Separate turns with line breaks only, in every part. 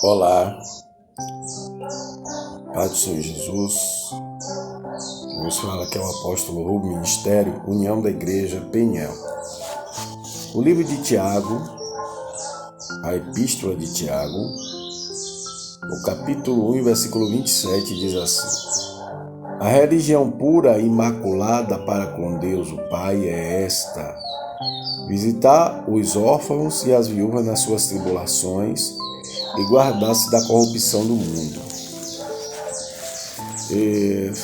Olá, Pai do Senhor Jesus. Vamos falar que é o apóstolo Rubem, Ministério, União da Igreja, Penhel. O livro de Tiago, a epístola de Tiago, o capítulo 1, versículo 27, diz assim: A religião pura e imaculada para com Deus o Pai é esta: visitar os órfãos e as viúvas nas suas tribulações e guardar-se da corrupção do mundo.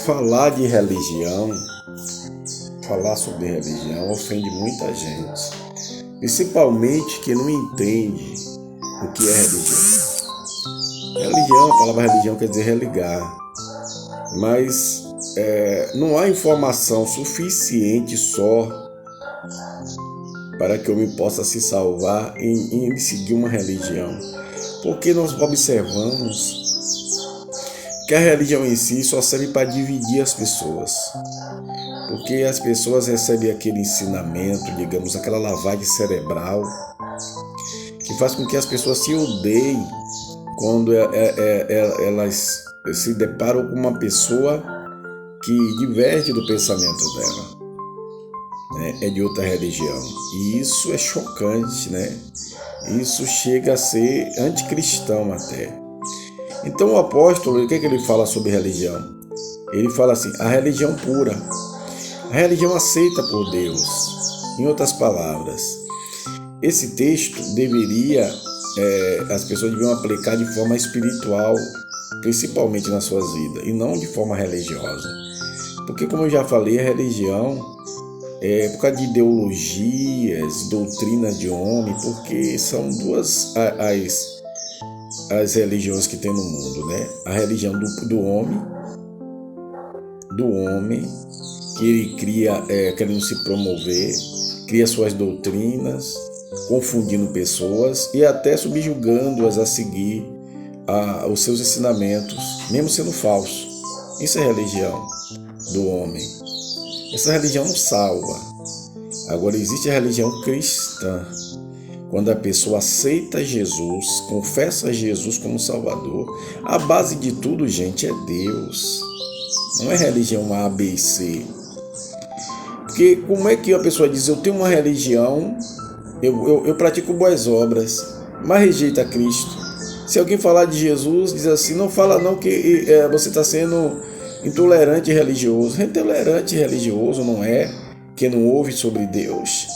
Falar de religião, falar sobre religião ofende muita gente, principalmente quem não entende o que é religião. Religião, a palavra religião quer dizer religar, mas não há informação suficiente só para que o homem possa se salvar em seguir uma religião, porque nós observamos que a religião em si só serve para dividir as pessoas, porque as pessoas recebem aquele ensinamento, digamos, aquela lavagem cerebral, que faz com que as pessoas se odeiem quando elas se deparam com uma pessoa que diverge do pensamento dela, né? É de outra religião, e isso é chocante, né? Isso chega a ser anticristão até. Então o apóstolo, o que ele fala sobre religião? Ele fala assim: a religião pura, a religião aceita por Deus. Em outras palavras, esse texto as pessoas deveriam aplicar de forma espiritual, principalmente nas suas vidas, e não de forma religiosa. Porque, como eu já falei, a religião é por causa de ideologias, doutrinas de homem, porque são duas as religiões que tem no mundo, né? A religião do homem, que ele cria, querendo se promover, cria suas doutrinas, confundindo pessoas e até subjugando-as a seguir os seus ensinamentos, mesmo sendo falso. Isso é religião do homem. Essa religião não salva. Agora, existe a religião cristã, quando a pessoa aceita Jesus, confessa Jesus como Salvador. A base de tudo, gente, é Deus. Não é religião A, B e C. Porque como é que a pessoa diz: eu tenho uma religião, eu pratico boas obras, mas rejeita Cristo? Se alguém falar de Jesus, diz assim: não fala não que você está sendo intolerante religioso. Intolerante religioso não é quem não ouve sobre Deus.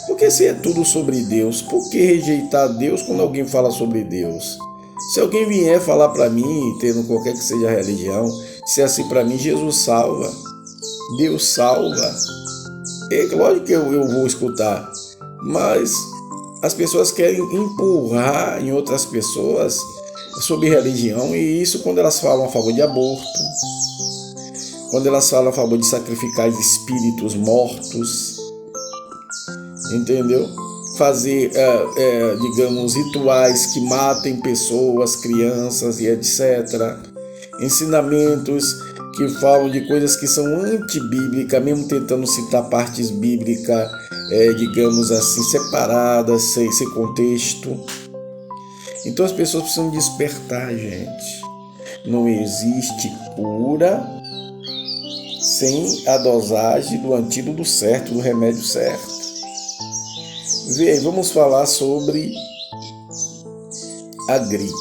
Porque se é tudo sobre Deus, por que rejeitar Deus quando alguém fala sobre Deus? Se alguém vier falar para mim, tendo qualquer que seja a religião, se é assim para mim, Jesus salva, Deus salva, é lógico que eu vou escutar, mas as pessoas querem empurrar em outras pessoas sobre religião, e isso quando elas falam a favor de aborto, quando elas falam a favor de sacrificar espíritos mortos, entendeu? Fazer, digamos, rituais que matem pessoas, crianças e etc. Ensinamentos que falam de coisas que são antibíblicas, mesmo tentando citar partes bíblicas, digamos assim, separadas, sem contexto. Então as pessoas precisam despertar, gente. Não existe cura sem a dosagem do antídoto certo, do remédio certo. Vê aí, vamos falar sobre a gripe.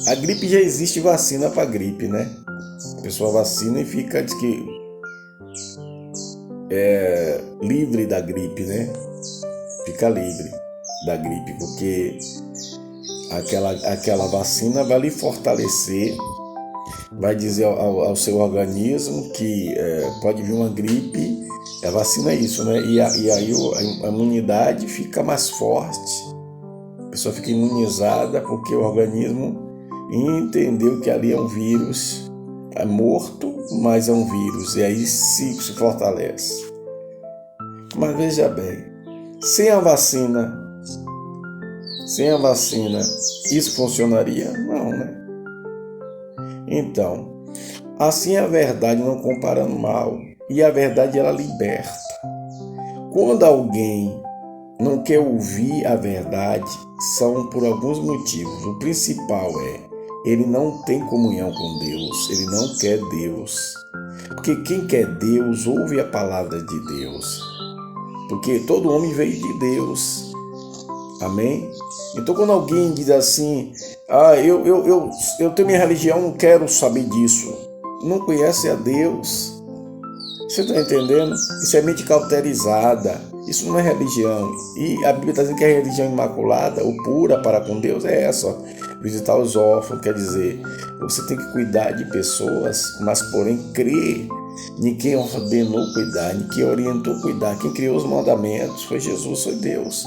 A gripe, já existe vacina para gripe, né? A pessoa vacina e fica, diz que livre da gripe, né? Fica livre da gripe, porque aquela vacina vai lhe fortalecer, vai dizer ao seu organismo que pode vir uma gripe. A vacina é isso, né? E aí a imunidade fica mais forte. A pessoa fica imunizada porque o organismo entendeu que ali é um vírus, é morto, mas é um vírus. E aí se fortalece. Mas veja bem, sem a vacina, isso funcionaria? Não, né? Então, assim a verdade não comparando mal. E a verdade, ela liberta. Quando alguém não quer ouvir a verdade são por alguns motivos. O principal é, ele não tem comunhão com Deus, ele não quer Deus. Porque quem quer Deus ouve a palavra de Deus. Porque todo homem veio de Deus. Amém? Então quando alguém diz assim, eu tenho minha religião, não quero saber disso. Não conhece a Deus. Você está entendendo? Isso é mente cauterizada. Isso não é religião. E a Bíblia está dizendo que a religião imaculada, ou pura para com Deus, é essa. Ó. Visitar os órfãos, quer dizer, você tem que cuidar de pessoas, mas porém crer em quem ordenou cuidar, em quem orientou cuidar. Quem criou os mandamentos foi Jesus, foi Deus.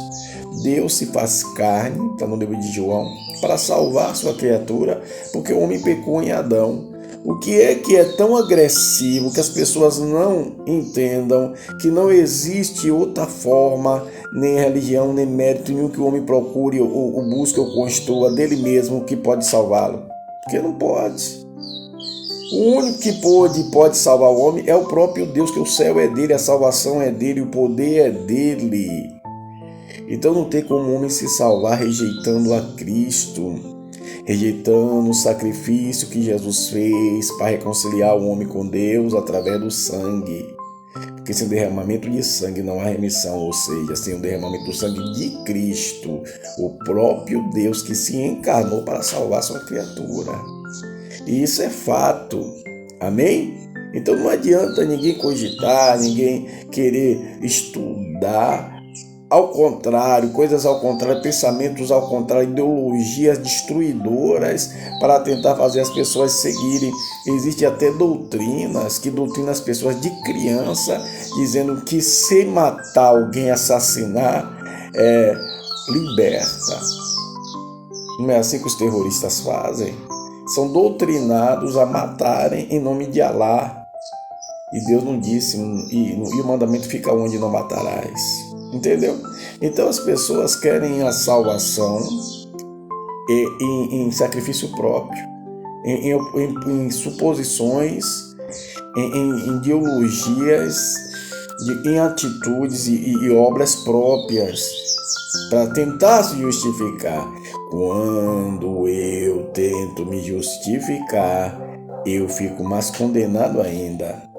Deus se faz carne, está no livro de João, para salvar sua criatura, porque o homem pecou em Adão. O que é tão agressivo que as pessoas não entendam que não existe outra forma, nem religião, nem mérito nenhum que o homem procure ou busque ou construa dele mesmo que pode salvá-lo? Porque não pode. O único que pode salvar o homem é o próprio Deus, que o céu é dele, a salvação é dele, o poder é dele. Então não tem como o homem se salvar rejeitando a Cristo, rejeitando o sacrifício que Jesus fez para reconciliar o homem com Deus através do sangue. Porque sem derramamento de sangue não há remissão, ou seja, sem o derramamento do sangue de Cristo, o próprio Deus que se encarnou para salvar sua criatura. E isso é fato. Amém? Então não adianta ninguém cogitar, ninguém querer estudar. Ao contrário, coisas ao contrário, pensamentos ao contrário, ideologias destruidoras para tentar fazer as pessoas seguirem. Existem até doutrinas que doutrinam as pessoas de criança, dizendo que se matar alguém, assassinar, liberta. Não é assim que os terroristas fazem? São doutrinados a matarem em nome de Alá. E Deus não disse, e o mandamento fica onde não matarás. Entendeu? Então as pessoas querem a salvação em sacrifício próprio, em suposições, em ideologias, em atitudes e obras próprias, para tentar se justificar. Quando eu tento me justificar, eu fico mais condenado ainda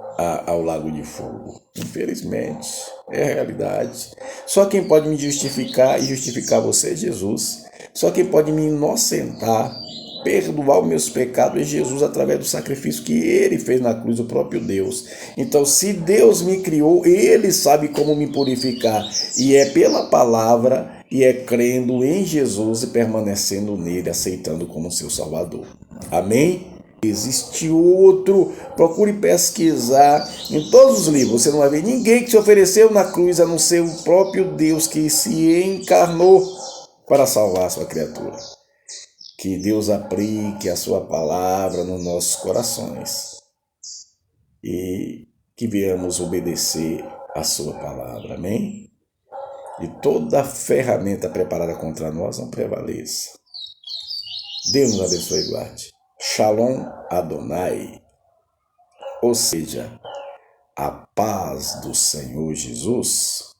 ao lago de fogo. Infelizmente, é a realidade. Só quem pode me justificar e justificar você é Jesus. Só quem pode me inocentar, perdoar os meus pecados é Jesus, através do sacrifício que ele fez na cruz, o próprio Deus. Então, se Deus me criou, ele sabe como me purificar. E é pela palavra, e é crendo em Jesus e permanecendo nele, aceitando como seu Salvador. Amém? Existe outro, procure pesquisar em todos os livros, você não vai ver ninguém que se ofereceu na cruz a não ser o próprio Deus que se encarnou para salvar a sua criatura. Que Deus aplique a sua palavra nos nossos corações e que viemos obedecer a sua palavra, amém? E toda ferramenta preparada contra nós não prevaleça. Deus nos abençoe e guarde. Shalom Adonai, ou seja, a paz do Senhor Jesus.